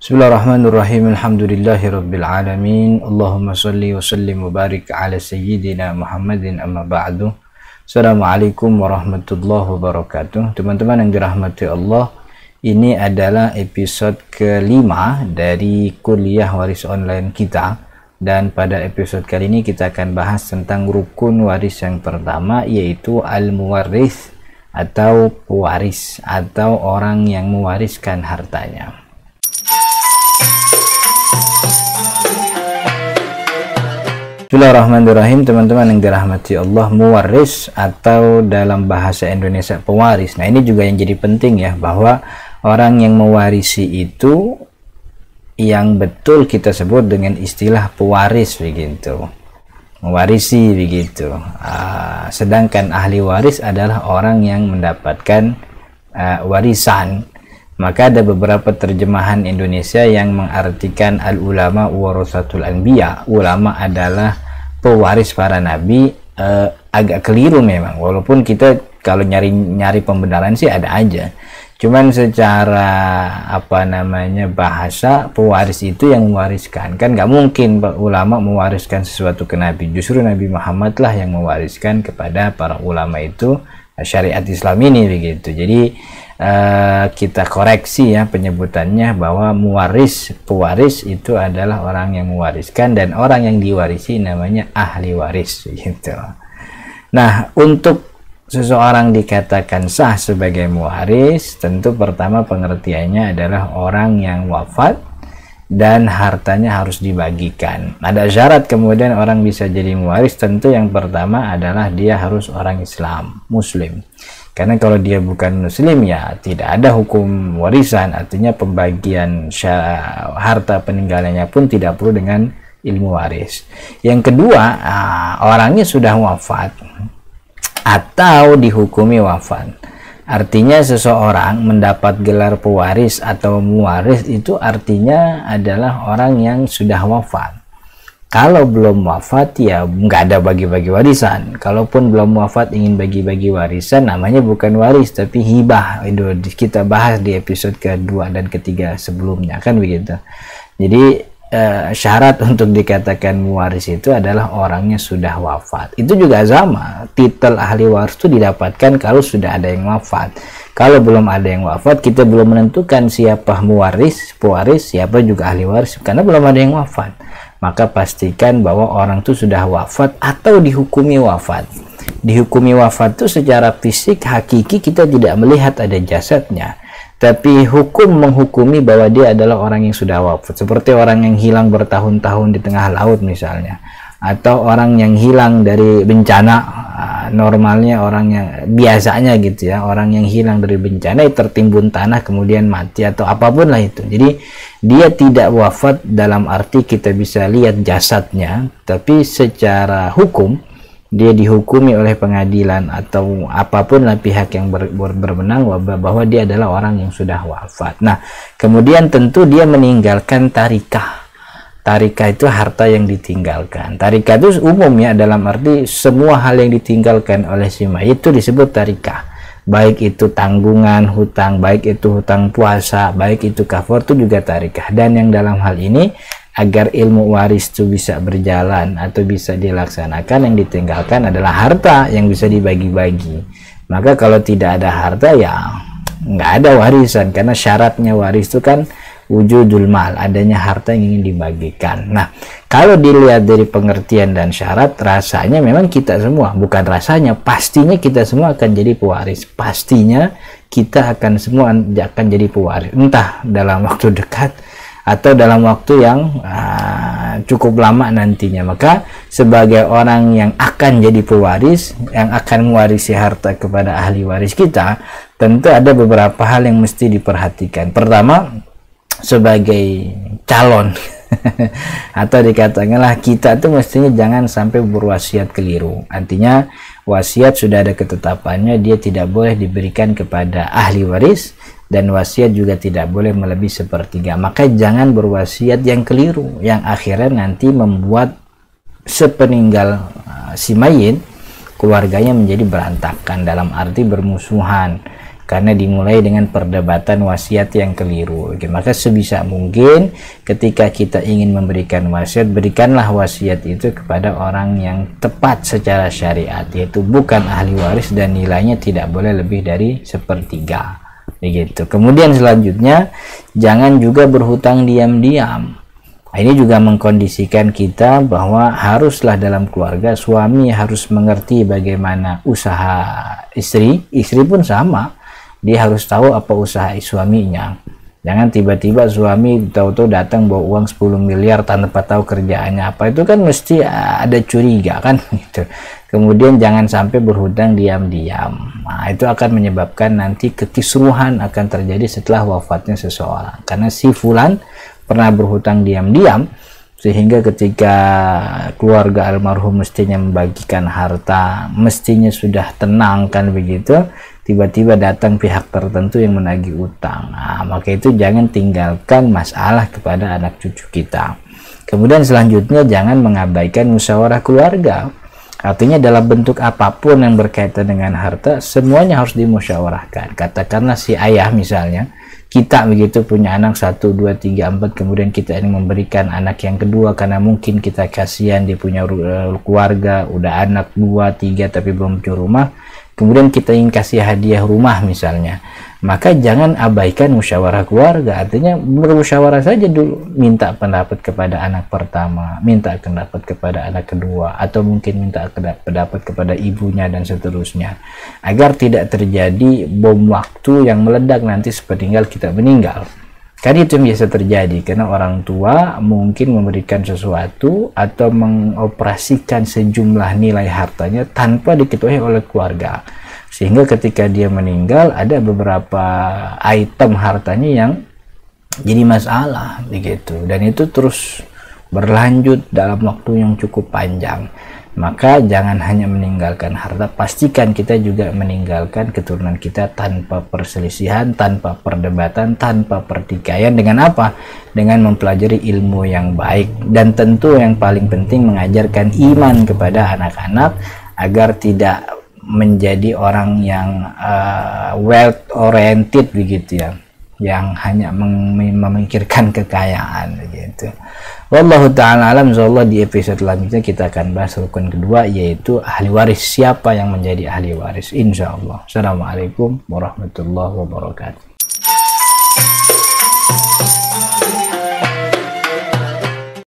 Bismillahirrahmanirrahim. Alhamdulillahirabbil alamin. Allahumma shalli wa sallim wa barik ala sayyidina Muhammadin amma ba'du. Assalamualaikum warahmatullahi wabarakatuh. Teman-teman yang dirahmati Allah, ini adalah episode kelima dari kuliah waris online kita, dan pada episode kali ini kita akan bahas tentang rukun waris yang pertama, yaitu al-muwarris atau pewaris atau orang yang mewariskan hartanya. Bismillahirrahmanirrahim. Teman-teman yang dirahmati Allah, muwaris atau dalam bahasa Indonesia pewaris. Nah, ini juga yang jadi penting ya, bahwa orang yang mewarisi itu yang betul kita sebut dengan istilah pewaris begitu, mewarisi begitu. Sedangkan ahli waris adalah orang yang mendapatkan warisan. Maka ada beberapa terjemahan Indonesia yang mengartikan al-ulama warasatul anbiya, ulama adalah pewaris para nabi. Agak keliru memang, walaupun kita kalau nyari pembenaran sih ada aja, cuman secara bahasa, pewaris itu yang mewariskan. Kan nggak mungkin ulama mewariskan sesuatu ke nabi, justru Nabi Muhammad lah yang mewariskan kepada para ulama itu syariat Islam ini begitu. Jadi kita koreksi ya penyebutannya, bahwa pewaris itu adalah orang yang mewariskan, dan orang yang diwarisi namanya ahli waris gitu. Nah, untuk seseorang dikatakan sah sebagai mewaris, tentu pertama pengertiannya adalah orang yang wafat dan hartanya harus dibagikan. Ada syarat kemudian orang bisa jadi mewaris, tentu yang pertama adalah dia harus orang Islam, muslim. Karena kalau dia bukan muslim ya tidak ada hukum warisan, artinya pembagian harta peninggalannya pun tidak perlu dengan ilmu waris. Yang kedua, orangnya sudah wafat atau dihukumi wafat. Artinya seseorang mendapat gelar pewaris atau mewaris itu artinya adalah orang yang sudah wafat. Kalau belum wafat ya nggak ada bagi-bagi warisan. Kalaupun belum wafat ingin bagi-bagi warisan, namanya bukan waris tapi hibah. Itu kita bahas di episode kedua dan ketiga sebelumnya, kan begitu. Jadi syarat untuk dikatakan mewaris itu adalah orangnya sudah wafat. Itu juga sama, titel ahli waris itu didapatkan kalau sudah ada yang wafat. Kalau belum ada yang wafat, kita belum menentukan siapa pewaris, siapa juga ahli waris, karena belum ada yang wafat. Maka pastikan bahwa orang itu sudah wafat atau dihukumi wafat. Dihukumi wafat itu secara fisik hakiki kita tidak melihat ada jasadnya, tapi hukum menghukumi bahwa dia adalah orang yang sudah wafat, seperti orang yang hilang bertahun-tahun di tengah laut misalnya, atau orang yang hilang dari bencana. Normalnya orang yang biasanya gitu ya, orang yang hilang dari bencana tertimbun tanah kemudian mati atau apapun lah itu. Jadi dia tidak wafat dalam arti kita bisa lihat jasadnya, tapi secara hukum dia dihukumi oleh pengadilan atau apapun lah pihak yang berwenang bahwa dia adalah orang yang sudah wafat. Nah, kemudian tentu dia meninggalkan tarikah. Tarikah itu harta yang ditinggalkan. Tarikah itu umum ya, dalam arti semua hal yang ditinggalkan oleh si mayit itu disebut tarikah. Baik itu tanggungan, hutang, baik itu hutang puasa, baik itu kafar, itu juga tarikah. Dan yang dalam hal ini, agar ilmu waris itu bisa berjalan atau bisa dilaksanakan, yang ditinggalkan adalah harta yang bisa dibagi-bagi. Maka kalau tidak ada harta ya nggak ada warisan, karena syaratnya waris itu kan wujudul mal, adanya harta yang ingin dibagikan. Nah, kalau dilihat dari pengertian dan syarat, rasanya memang kita semua, bukan rasanya, pastinya kita semua akan jadi pewaris. Pastinya kita akan semua akan jadi pewaris, entah dalam waktu dekat atau dalam waktu yang cukup lama nantinya. Maka sebagai orang yang akan jadi pewaris, yang akan mewarisi harta kepada ahli waris kita, tentu ada beberapa hal yang mesti diperhatikan. Pertama, sebagai calon atau dikatakanlah kita tuh mestinya jangan sampai berwasiat keliru. Artinya wasiat sudah ada ketetapannya, dia tidak boleh diberikan kepada ahli waris, dan wasiat juga tidak boleh melebihi sepertiga. Maka jangan berwasiat yang keliru, yang akhirnya nanti membuat sepeninggal si mayit keluarganya menjadi berantakan, dalam arti bermusuhan. karena dimulai dengan perdebatan wasiat yang keliru. Maka sebisa mungkin ketika kita ingin memberikan wasiat, berikanlah wasiat itu kepada orang yang tepat secara syariat, yaitu bukan ahli waris dan nilainya tidak boleh lebih dari 1/3 begitu. Kemudian selanjutnya, jangan juga berhutang diam-diam. Ini juga mengkondisikan kita bahwa haruslah dalam keluarga suami harus mengerti bagaimana usaha istri pun sama, dia harus tahu apa usaha suaminya. Jangan tiba-tiba suami tahu-tahu datang bawa uang 10 miliar tanpa tahu kerjaannya apa, itu kan mesti ada curiga kan gitu. Kemudian jangan sampai berhutang diam-diam. Nah, itu akan menyebabkan nanti kekisruhan akan terjadi setelah wafatnya seseorang, karena si fulan pernah berhutang diam-diam, sehingga ketika keluarga almarhum mestinya membagikan harta, mestinya sudah tenang kan begitu, tiba-tiba datang pihak tertentu yang menagih utang. Nah, maka itu jangan tinggalkan masalah kepada anak cucu kita. Kemudian selanjutnya, jangan mengabaikan musyawarah keluarga. Artinya dalam bentuk apapun yang berkaitan dengan harta, semuanya harus dimusyawarahkan. Katakanlah si ayah misalnya, kita begitu punya anak 1, 2, 3, 4, kemudian kita ingin memberikan anak yang kedua karena mungkin kita kasihan dia punya keluarga, udah anak 2, 3 tapi belum punya rumah, kemudian kita ingin kasih hadiah rumah misalnya. Maka jangan abaikan musyawarah keluarga, artinya bermusyawarah saja dulu, minta pendapat kepada anak pertama, minta pendapat kepada anak kedua, atau mungkin minta pendapat kepada ibunya dan seterusnya, agar tidak terjadi bom waktu yang meledak nanti sepeninggal kita meninggal. Kan itu yang biasa terjadi, karena orang tua mungkin memberikan sesuatu atau mengoperasikan sejumlah nilai hartanya tanpa diketahui oleh keluarga, sehingga ketika dia meninggal ada beberapa item hartanya yang jadi masalah begitu, dan itu terus berlanjut dalam waktu yang cukup panjang. Maka jangan hanya meninggalkan harta, pastikan kita juga meninggalkan keturunan kita tanpa perselisihan, tanpa perdebatan, tanpa pertikaian. Dengan apa? Dengan mempelajari ilmu yang baik, dan tentu yang paling penting mengajarkan iman kepada anak-anak agar tidak menjadi orang yang wealth oriented begitu ya, yang hanya memikirkan kekayaan begitu. Wallahu ta'ala alam. Insyaallah di episode selanjutnya kita akan bahas rukun kedua, yaitu ahli waris. Siapa yang menjadi ahli waris, insyaallah. Assalamualaikum warahmatullahi wabarakatuh.